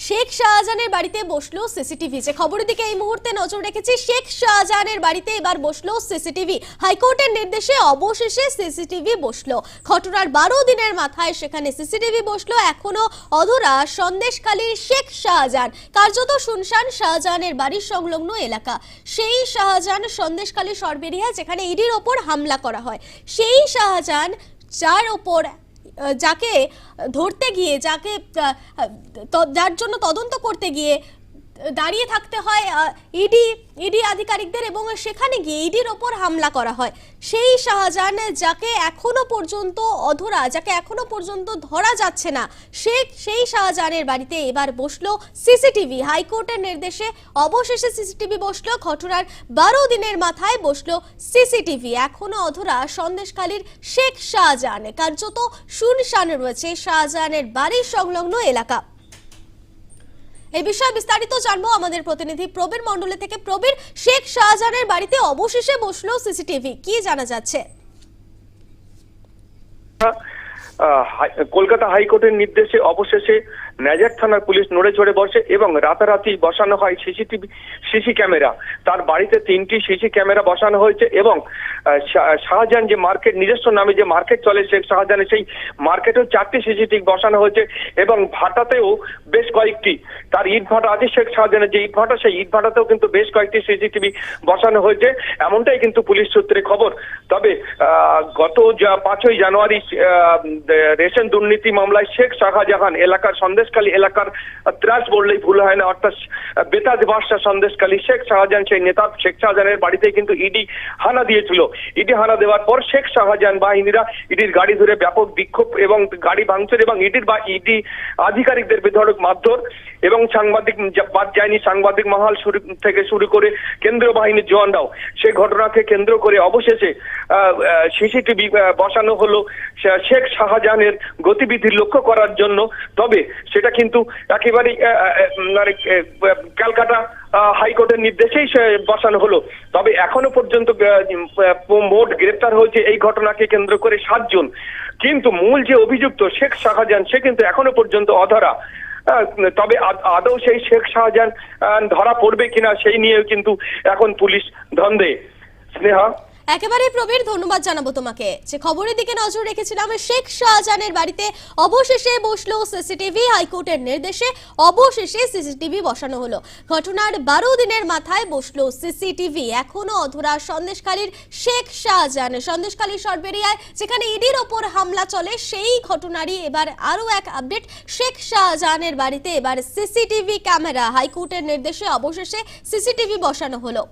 শেখ শাহজাহানের বাড়িতে বসলো সিসিটিভি। যে খবরের দিকে এই মুহূর্তে নজর রেখেছি, শেখ শাহজাহানের বাড়িতে এবার বসলো সিসিটিভি। হাইকোর্টের নির্দেশে অবশেষে সিসিটিভি বসলো। ঘটনার 12 দিনের মাথায় সেখানে সিসিটিভি বসলো। এখনো অধরা সন্দেশখালীর শেখ শাহজাহান। কার্যত শুনশান শাহজাহানের বাড়ির সংলগ্ন এলাকা। সেই শাহজাহান সন্দেশখালী সরবেরিয়া, যেখানে ইডির ওপর হামলা করা হয়। সেই শাহজাহান যাকে ধরতে গিয়ে, যার জন্য তদন্ত করতে গিয়ে দাঁড়িয়ে থাকতে হয় ইডি আধিকারিকদের, এবং সেখানে গিয়ে ইডির ওপর হামলা করা হয়। সেই শাহজাহান যাকে এখনো পর্যন্ত অধরা, যাকে এখনো পর্যন্ত ধরা যাচ্ছে না, সেই শাহজাহানের বাড়িতে এবার বসলো সিসিটিভি। হাইকোর্টের নির্দেশে অবশেষে সিসিটিভি বসলো। ঘটনার 12 দিনের মাথায় বসলো সিসিটিভি। এখনো অধরা সন্দেশখালীর শেখ শাহজাহান। কার্যত শুনশান রয়েছে শাহজাহানের বাড়ির সংলগ্ন এলাকা। এই বিষয়ে বিস্তারিত জানবো আমাদের প্রতিনিধি প্রবীর মণ্ডল থেকে। প্রবীর, শেখ শাহজাহানের বাড়িতে অবশেষে বসলো সিসিটিভি, কি জানা যাচ্ছে? কলকাতা হাইকোর্টের নির্দেশে অবশেষে নাজার থানার পুলিশ নড়ে চড়ে বসে এবং রাতারাতি বসানো হয় সিসি ক্যামেরা। তার বাড়িতে 3টি সিসি ক্যামেরা বসানো হয়েছে এবং শাহজাহান যে মার্কেট, নিজস্ব নামে যে মার্কেট চলে শেখ শাহজাহানের, সেই মার্কেটেও 4টি সিসিটিভি বসানো হয়েছে এবং ভাটাতেও বেশ কয়েকটি, তার ইট ভাটা আছে শেখ শাহজাহানের যে ইট ভাটা, সেই ইট ভাটাতেও কিন্তু বেশ কয়েকটি সিসিটিভি বসানো হয়েছে, এমনটাই কিন্তু পুলিশ সূত্রে খবর। তবে গত 5ই জানুয়ারি রেশন দুর্নীতি মামলায় শেখ শাহজাহান এলাকার সন্দেশখালী এলাকার ত্রাস বললেই ভুল হয় না, অর্থাৎ বেতাজ বাদশাহ সন্দেশখালী শেখ শাহজাহান, সেই নেতা শেখ শাহজাহানের বাড়িতে কিন্তু ইডি হানা দিয়েছিল। ইডি হানা দেওয়ার পর শেখ শাহজাহান বাহিনীরা ইডির গাড়ি ধরে ব্যাপক বিক্ষোভ এবং গাড়ি ভাঙচুর এবং ইডি আধিকারিকদের বেধড়ক মারধর এবং সাংবাদিক বাদ যায়নি, সাংবাদিক মহল থেকে শুরু করে কেন্দ্রীয় বাহিনীর জওয়ানরাও। সেই ঘটনাকে কেন্দ্র করে অবশেষে সিসিটিভি বসানো হলো শেখ শাহজাহানের গতিবিধি লক্ষ্য করার জন্য। তবে সেটা কিন্তু একেবারেই ক্যালকাটা হাইকোর্টের নির্দেশেই বসানো হলো। তবে এখনো পর্যন্ত মোট গ্রেপ্তার হয়েছে এই ঘটনাকে কেন্দ্র করে 7 জন। কিন্তু মূল যে অভিযুক্ত শেখ শাহজাহান, সে কিন্তু এখনো পর্যন্ত অধরা। তবে আদৌ সেই শেখ শাহজাহান ধরা পড়বে কিনা, সেই নিয়েও কিন্তু এখন পুলিশ ধন্দে। স্নেহা, একেবারে প্রবীর, ধন্যবাদ জানাবো তোমাকে। যে খবরের দিকে নজর রেখেছিলাম, শেখ শাহজাহানের বাড়িতে অবশেষে বসলো সিসিটিভি। হাইকোর্টের নির্দেশে অবশেষে সিসিটিভি বসানো হলো। ঘটনার 12 দিনের মাথায় বসলো সিসিটিভি। এখনো অধরা সন্দেশখালীর শেখ শাহজাহান। সন্দেশখালী সরবেরিয়ায় যেখানে ইডির ওপর হামলা চলে, সেই ঘটনারই এবার আরো এক আপডেট। শেখ শাহজাহানের বাড়িতে এবার সিসিটিভি ক্যামেরা। হাইকোর্টের নির্দেশে অবশেষে সিসিটিভি বসানো হলো।